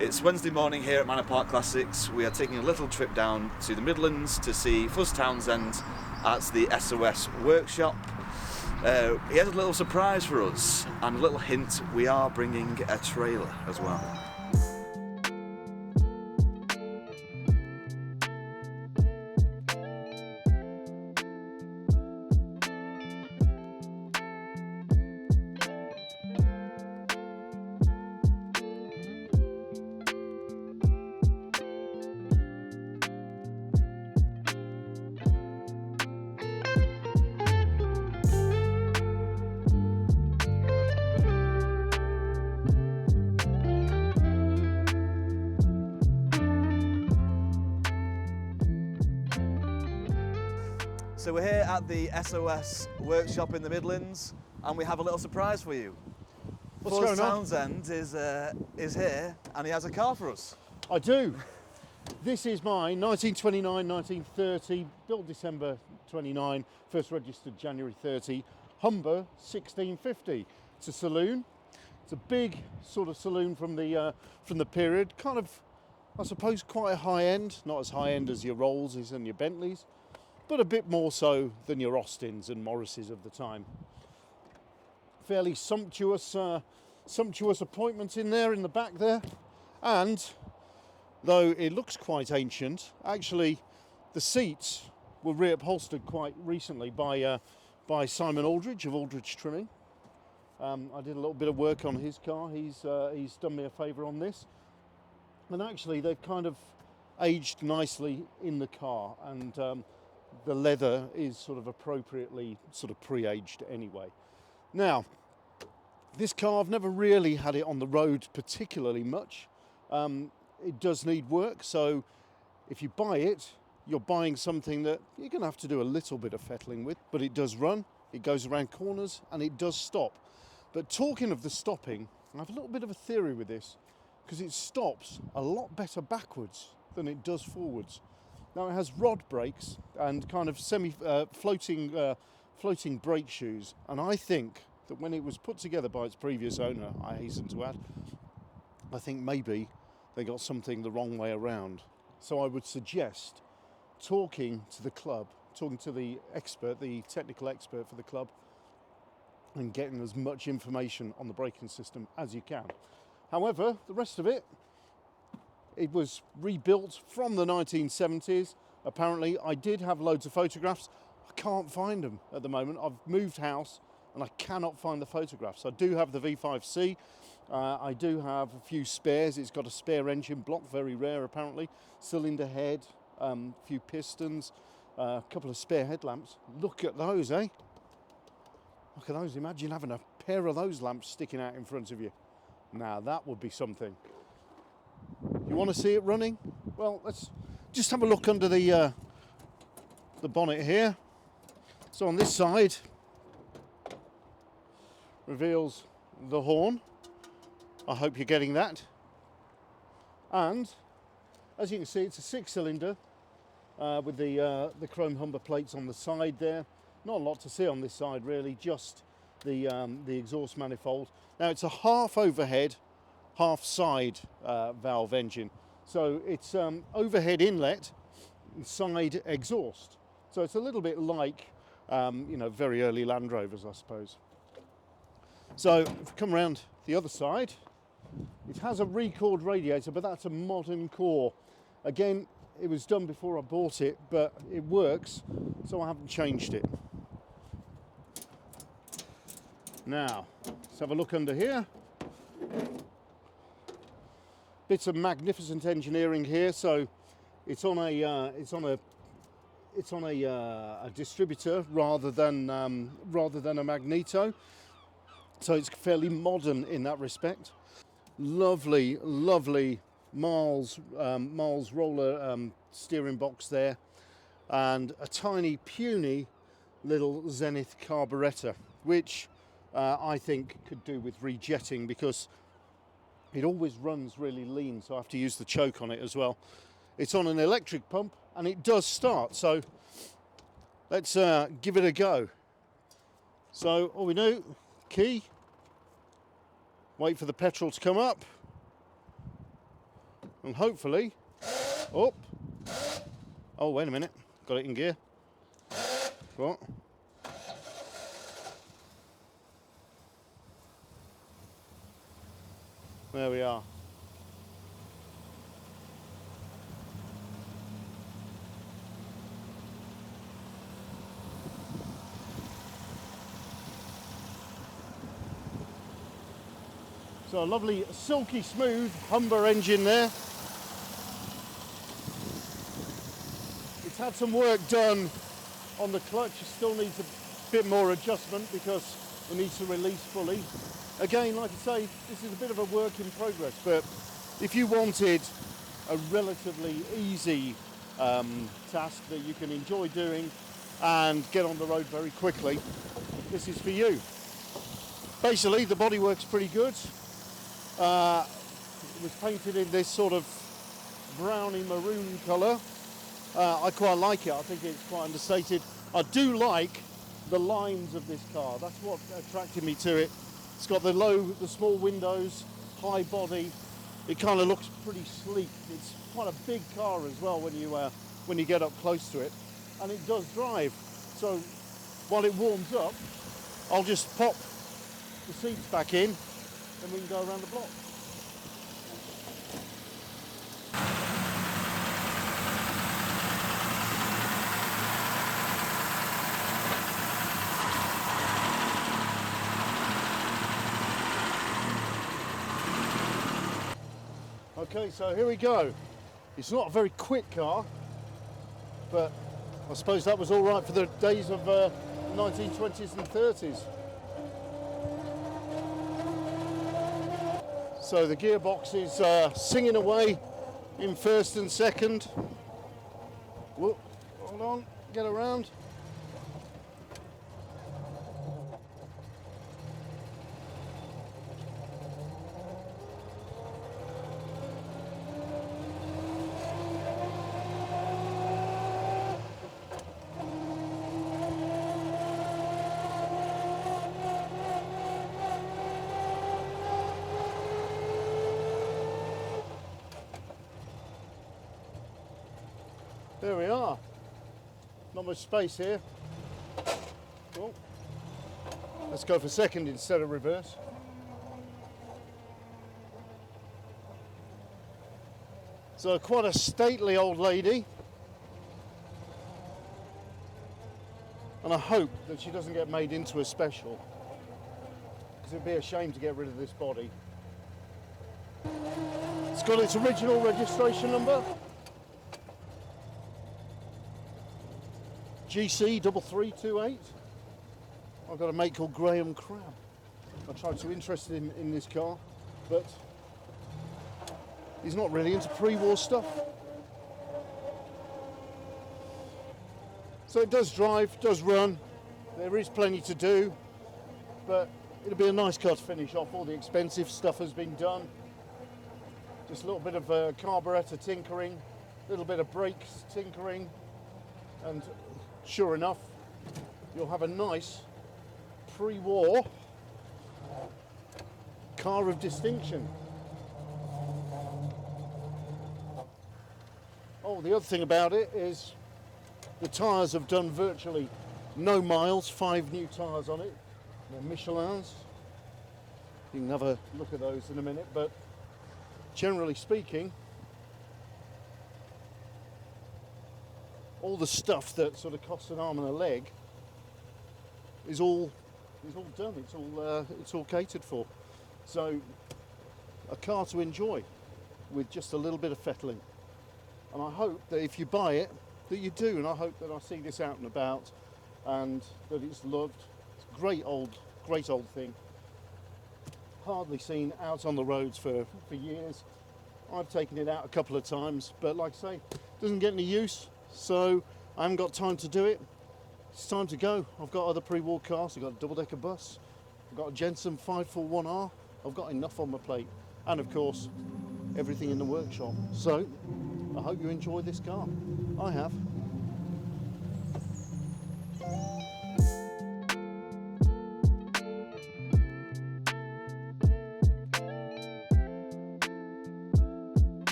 It's Wednesday morning here at Manor Park Classics. We are taking a little trip down to the Midlands to see Fuzz Townshend at the S.O.S Workshop. He has a little surprise for us and a little hint, we are bringing a trailer as well. So we're here at the S.O.S Workshop in the Midlands, and we have a little surprise for you. Fuzz Townshend is here, and he has a car for us. I do. This is my 1929-1930, built December 29, first registered January 30, Humber 1650. It's a saloon. It's a big sort of saloon from the period, kind of, I suppose, quite a high end. Not as high end as your Rollses and your Bentleys, but a bit more so than your Austins and Morrises of the time. Fairly sumptuous appointments in there, in the back there. And though it looks quite ancient, actually the seats were reupholstered quite recently by Simon Aldridge of Aldridge Trimming. I did a little bit of work on his car. He's done me a favour on this. And actually they've kind of aged nicely in the car, and the leather is sort of appropriately sort of pre-aged anyway. Now, this car, I've never really had it on the road particularly much. It does need work, so if you buy it, you're buying something that you're going to have to do a little bit of fettling with, but it does run, it goes around corners, and it does stop. But talking of the stopping, I have a little bit of a theory with this, because it stops a lot better backwards than it does forwards. Now, it has rod brakes and kind of floating brake shoes, and I think that when it was put together by its previous owner, I hasten to add, I think maybe they got something the wrong way around. So I would suggest talking to the club, talking to the expert, the technical expert for the club, and getting as much information on the braking system as you can. However, the rest of it was rebuilt from the 1970s. Apparently, I did have loads of photographs. I can't find them at the moment. I've moved house and I cannot find the photographs. I do have the V5C. I do have a few spares. It's got a spare engine block, very rare apparently. Cylinder head, a few pistons, a couple of spare headlamps. Look at those, eh? Look at those. Imagine having a pair of those lamps sticking out in front of you. Now, that would be something. You want to see it running? Well, let's just have a look under the bonnet here. So on this side, reveals the horn. I hope you're getting that. And as you can see, it's a 6-cylinder with the chrome Humber plates on the side there. Not a lot to see on this side really, just the exhaust manifold. Now it's a half overhead, half side valve engine. So it's overhead inlet and side exhaust. So it's a little bit like, very early Land Rovers, I suppose. So if we come around the other side, it has a record radiator, but that's a modern core. Again, it was done before I bought it, but it works, so I haven't changed it. Now, let's have a look under here. Bits of magnificent engineering here. So it's on a distributor rather than a magneto. So it's fairly modern in that respect. Lovely Miles roller steering box there, and a tiny puny little Zenith carburettor, which I think could do with rejetting because it always runs really lean, so I have to use the choke on it as well. It's on an electric pump and it does start, so let's give it a go. So all we do, key, wait for the petrol to come up, and hopefully up. Oh, wait a minute, got it in gear. What? There we are. So a lovely silky smooth Humber engine there. It's had some work done on the clutch. It still needs a bit more adjustment because it needs to release fully. Again, like I say, this is a bit of a work in progress, but if you wanted a relatively easy task that you can enjoy doing and get on the road very quickly, this is for you. Basically, the bodywork's pretty good. It was painted in this sort of browny maroon colour. I quite like it. I think it's quite understated. I do like the lines of this car. That's what attracted me to it. It's got the small windows, high body. It kind of looks pretty sleek. It's quite a big car as well when you get up close to it, and it does drive. So while it warms up, I'll just pop the seats back in and we can go around the block. Okay, so here we go. It's not a very quick car, but I suppose that was all right for the days of 1920s and 30s. So the gearbox is singing away in first and second. Whoop, hold on, get around. There we are. Not much space here. Cool. Let's go for second instead of reverse. So quite a stately old lady. And I hope that she doesn't get made into a special, because it'd be a shame to get rid of this body. It's got its original registration number. GC 3328. I've got a mate called Graham Crabb. I tried to interest in this car, but he's not really into pre-war stuff. So it does drive, does run. There is plenty to do, but it'll be a nice car to finish off. All the expensive stuff has been done. Just a little bit of carburetor tinkering, a little bit of brakes tinkering, and sure enough, you'll have a nice pre-war car of distinction. Oh, the other thing about it is the tyres have done virtually no miles, 5 new tyres on it. They're Michelin's. You can have a look at those in a minute, but generally speaking, all the stuff that sort of costs an arm and a leg is all done. It's all catered for. So a car to enjoy with just a little bit of fettling. And I hope that if you buy it, that you do. And I hope that I see this out and about, and that it's loved. It's a great old thing. Hardly seen out on the roads for years. I've taken it out a couple of times, but like I say, it doesn't get any use. So I haven't got time to do it. It's time to go. I've got other pre-war cars. I've got a double-decker bus. I've got a Jensen 541R. I've got enough on my plate. And of course, everything in the workshop. So I hope you enjoy this car. I have.